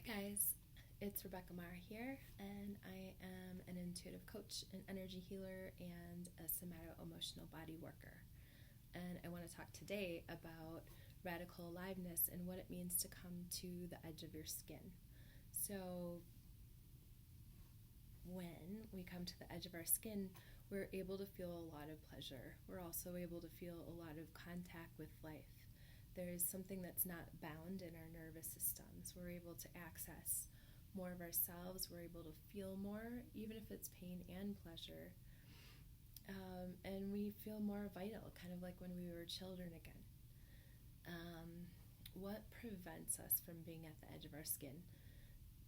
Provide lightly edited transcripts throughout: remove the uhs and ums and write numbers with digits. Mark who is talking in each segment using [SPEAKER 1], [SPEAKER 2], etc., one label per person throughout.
[SPEAKER 1] Hi guys, it's Rebecca Marr here, and I am an intuitive coach, an energy healer, and a somato-emotional body worker. And I want to talk today about radical aliveness and what it means to come to the edge of your skin. So when we come to the edge of our skin, we're able to feel a lot of pleasure. We're also able to feel a lot of contact with life. There's something that's not bound in our nervous systems. We're able to access more of ourselves. We're able to feel more, even if it's pain and pleasure. And we feel more vital, kind of like when we were children again. What prevents us from being at the edge of our skin?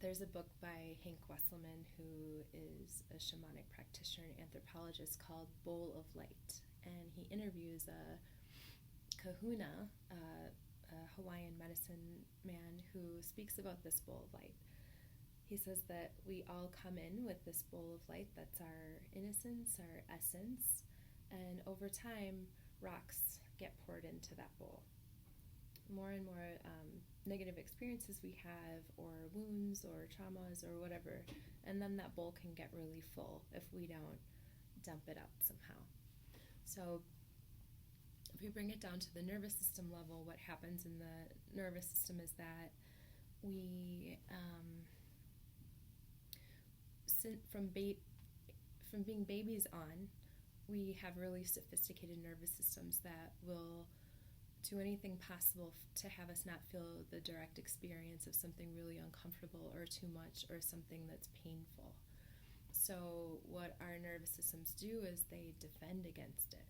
[SPEAKER 1] There's a book by Hank Wesselman, who is a shamanic practitioner and anthropologist, called Bowl of Light. And he interviews a kahuna, a Hawaiian medicine man, who speaks about this bowl of light. He says that we all come in with this bowl of light that's our innocence, our essence, and over time, rocks get poured into that bowl. More and more negative experiences we have, or wounds, or traumas, or whatever, and then that bowl can get really full if we don't dump it out somehow. So if we bring it down to the nervous system level, what happens in the nervous system is that we, from being babies on, we have really sophisticated nervous systems that will do anything possible to have us not feel the direct experience of something really uncomfortable or too much or something that's painful. So what our nervous systems do is they defend against it.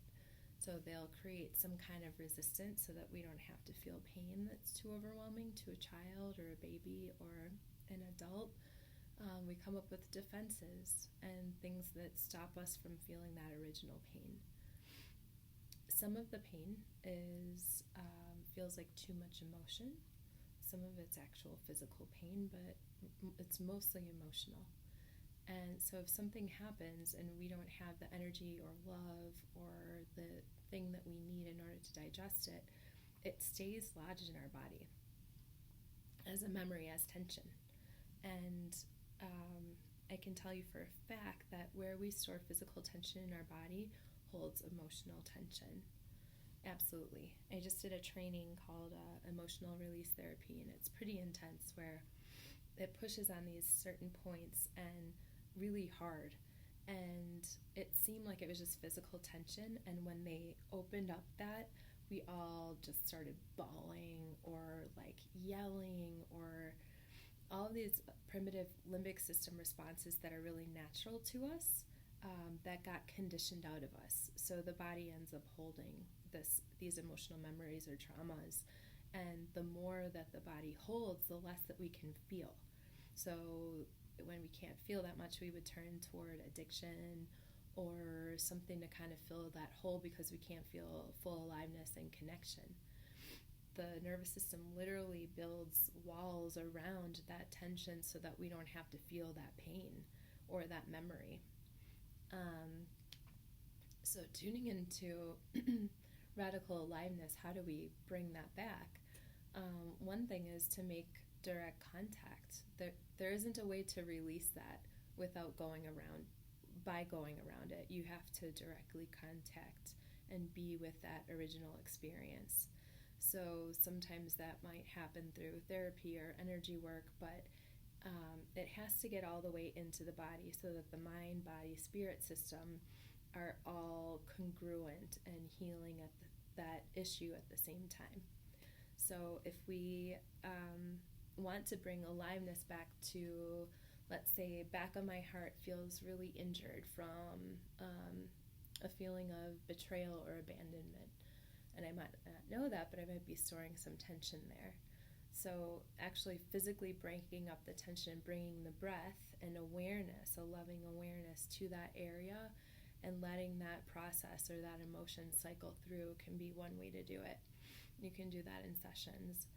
[SPEAKER 1] So they'll create some kind of resistance so that we don't have to feel pain that's too overwhelming to a child or a baby or an adult. We come up with defenses and things that stop us from feeling that original pain. Some of the pain is feels like too much emotion. Some of it's actual physical pain, but it's mostly emotional. And so if something happens and we don't have the energy or love or the thing that we need in order to digest it, it stays lodged in our body as a memory, as tension. And I can tell you for a fact that where we store physical tension in our body holds emotional tension. Absolutely. I just did a training called emotional release therapy, and it's pretty intense, where it pushes on these certain points and really hard. And it seemed like it was just physical tension, and when they opened up that, we all just started bawling or like yelling, or all of these primitive limbic system responses that are really natural to us, that got conditioned out of us. So the body ends up holding these emotional memories or traumas, and the more that the body holds, the less that we can feel. So when we can't feel that much, we would turn toward addiction or something to kind of fill that hole, because we can't feel full aliveness and connection. The nervous system literally builds walls around that tension so that we don't have to feel that pain or that memory. So tuning into radical aliveness, how do we bring that back? One thing is to make direct contact. There isn't a way to release that without going around it. You have to directly contact and be with that original experience. So sometimes that might happen through therapy or energy work, but it has to get all the way into the body so that the mind, body, spirit system are all congruent and healing at that issue at the same time. So if we want to bring aliveness back to, let's say, back of my heart feels really injured from a feeling of betrayal or abandonment. And I might not know that, but I might be storing some tension there. So actually physically breaking up the tension, bringing the breath and awareness, a loving awareness to that area, and letting that process or that emotion cycle through can be one way to do it. You can do that in sessions.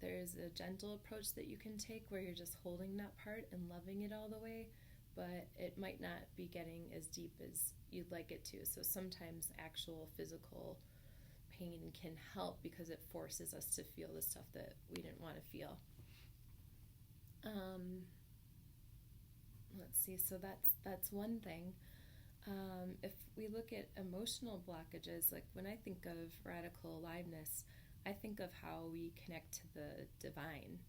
[SPEAKER 1] There's a gentle approach that you can take where you're just holding that part and loving it all the way, but it might not be getting as deep as you'd like it to. So sometimes actual physical pain can help because it forces us to feel the stuff that we didn't want to feel. Um, let's see, so that's one thing. If we look at emotional blockages, like when I think of radical aliveness, I think of how we connect to the divine.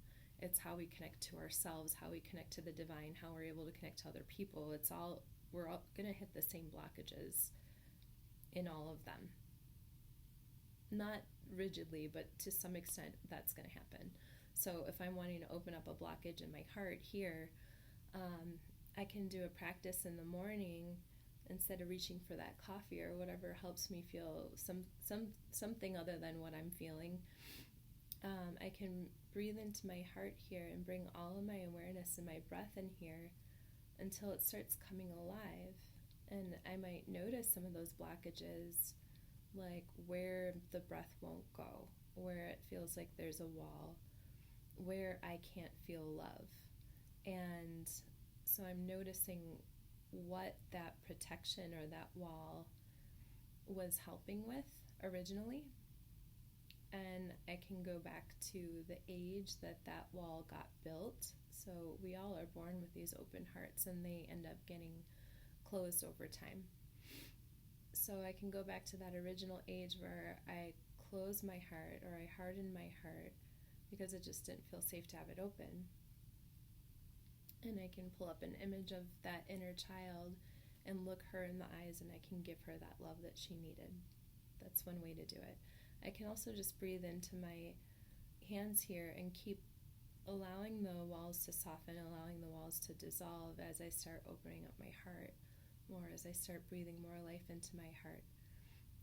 [SPEAKER 1] It's how we connect to ourselves, how we connect to the divine, how we're able to connect to other people. We're all going to hit the same blockages in all of them. Not rigidly, but to some extent that's going to happen. So if I'm wanting to open up a blockage in my heart here, I can do a practice in the morning instead of reaching for that coffee or whatever helps me feel something other than what I'm feeling. I can breathe into my heart here and bring all of my awareness and my breath in here until it starts coming alive. And I might notice some of those blockages, like where the breath won't go, where it feels like there's a wall, where I can't feel love. And so I'm noticing what that protection or that wall was helping with originally. And I can go back to the age that wall got built. So we all are born with these open hearts and they end up getting closed over time. So I can go back to that original age where I closed my heart or I hardened my heart because it just didn't feel safe to have it open. And I can pull up an image of that inner child and look her in the eyes and I can give her that love that she needed. That's one way to do it. I can also just breathe into my hands here and keep allowing the walls to soften, allowing the walls to dissolve as I start opening up my heart more, as I start breathing more life into my heart.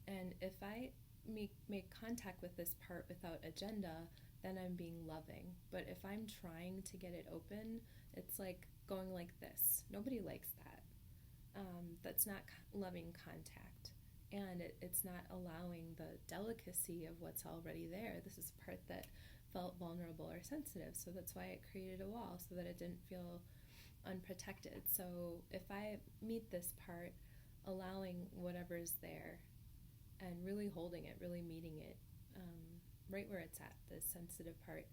[SPEAKER 1] And if I make contact with this part without agenda, then I'm being loving. But if I'm trying to get it open, it's like going like this. Nobody likes that. That's not loving contact. And it's not allowing the delicacy of what's already there. This is a part that felt vulnerable or sensitive, so that's why it created a wall, so that it didn't feel unprotected. So if I meet this part, allowing whatever's there and really holding it, really meeting it right where it's at, the sensitive part,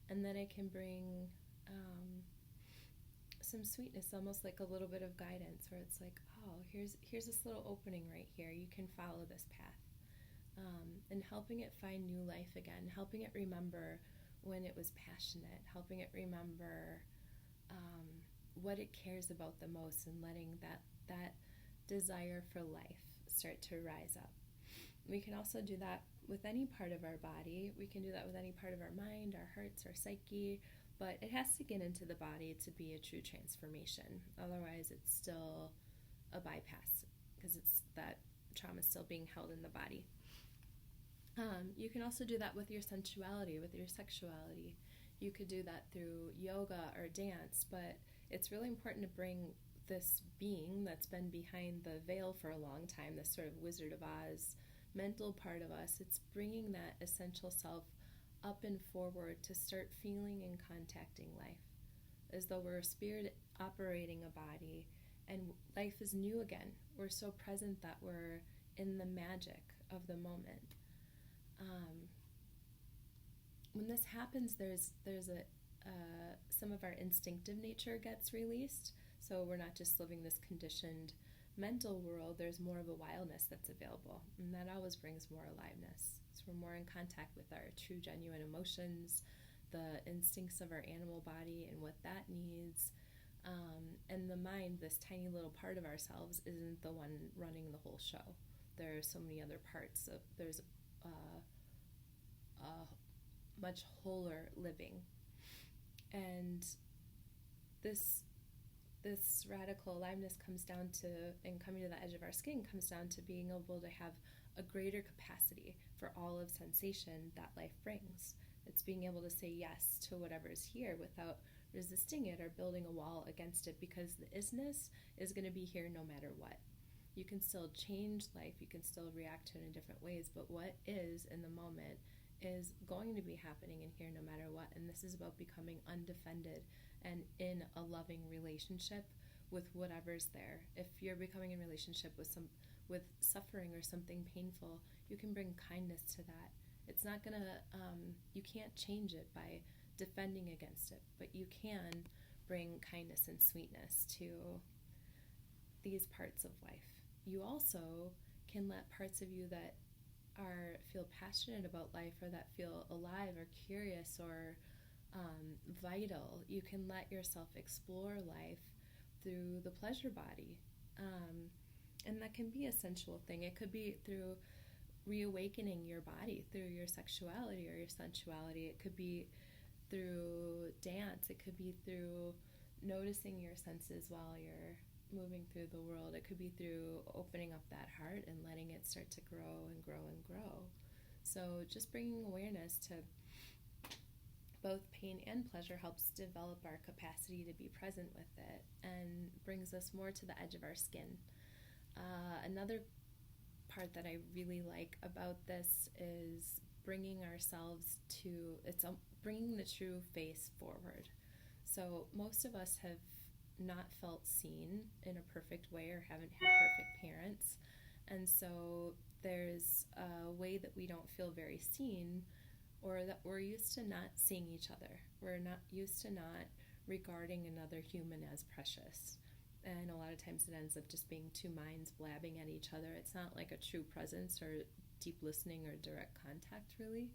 [SPEAKER 1] and then I can bring some sweetness, almost like a little bit of guidance, where it's like, oh, here's this little opening right here. You can follow this path, and helping it find new life again, helping it remember when it was passionate, helping it remember what it cares about the most, and letting that desire for life start to rise up. We can also do that with any part of our body. We can do that with any part of our mind, our hearts, our psyche, but it has to get into the body to be a true transformation. Otherwise, it's still a bypass because it's that trauma is still being held in the body. You can also do that with your sensuality, with your sexuality. You could do that through yoga or dance, but it's really important to bring this being that's been behind the veil for a long time, this sort of Wizard of Oz mental part of us. It's bringing that essential self up and forward to start feeling and contacting life, as though we're a spirit operating a body and life is new again. We're so present that we're in the magic of the moment. When this happens, there's some of our instinctive nature gets released, so we're not just living this conditioned mental world. There's more of a wildness that's available, and that always brings more aliveness. So we're more in contact with our true, genuine emotions, the instincts of our animal body and what that needs. And the mind, this tiny little part of ourselves, isn't the one running the whole show. There are so many other parts. There's a much wholer living. And this radical aliveness comes down to, and coming to the edge of our skin, comes down to being able to have a greater capacity for all of sensation that life brings. It's being able to say yes to whatever's here without resisting it or building a wall against it, because the isness is going to be here no matter what. You can still change life, you can still react to it in different ways, but what is in the moment is going to be happening in here no matter what. And this is about becoming undefended and in a loving relationship with whatever's there. If you're becoming in relationship with suffering or something painful, you can bring kindness to that. It's not gonna, you can't change it by defending against it, but you can bring kindness and sweetness to these parts of life. You also can let parts of you that feel passionate about life, or that feel alive or curious or vital, you can let yourself explore life through the pleasure body. And that can be a sensual thing. It could be through reawakening your body through your sexuality or your sensuality. It could be through dance. It could be through noticing your senses while you're moving through the world. It could be through opening up that heart and letting it start to grow and grow and grow. So just bringing awareness to both pain and pleasure helps develop our capacity to be present with it and brings us more to the edge of our skin. Another part that I really like about this is bringing ourselves to, bringing the true face forward. So most of us have not felt seen in a perfect way or haven't had perfect parents. And so there's a way that we don't feel very seen, or that we're used to not seeing each other. We're not used to not regarding another human as precious. And a lot of times it ends up just being two minds blabbing at each other. It's not like a true presence or deep listening or direct contact, really,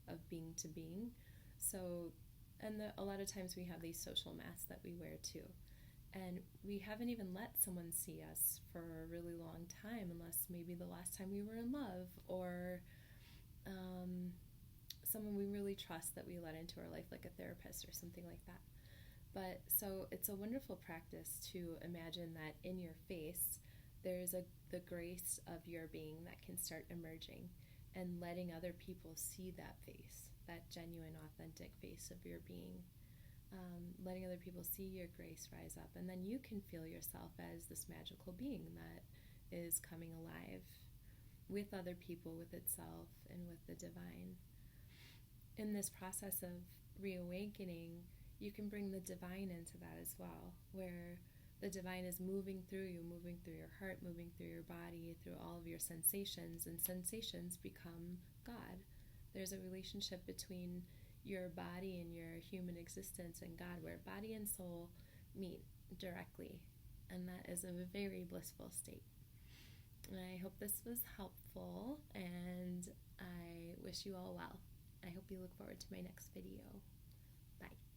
[SPEAKER 1] of being to being. So, and a lot of times we have these social masks that we wear too. And we haven't even let someone see us for a really long time, unless maybe the last time we were in love, or someone we really trust that we let into our life, like a therapist or something like that. But so it's a wonderful practice to imagine that in your face there's the grace of your being that can start emerging, and letting other people see that face, that genuine, authentic face of your being. Letting other people see your grace rise up, and then you can feel yourself as this magical being that is coming alive with other people, with itself, and with the divine. In this process of reawakening, you can bring the divine into that as well, where the divine is moving through you, moving through your heart, moving through your body, through all of your sensations, and sensations become God. There's a relationship between your body and your human existence and God, where body and soul meet directly, and that is a very blissful state. And I hope this was helpful, and I wish you all well. I hope you look forward to my next video.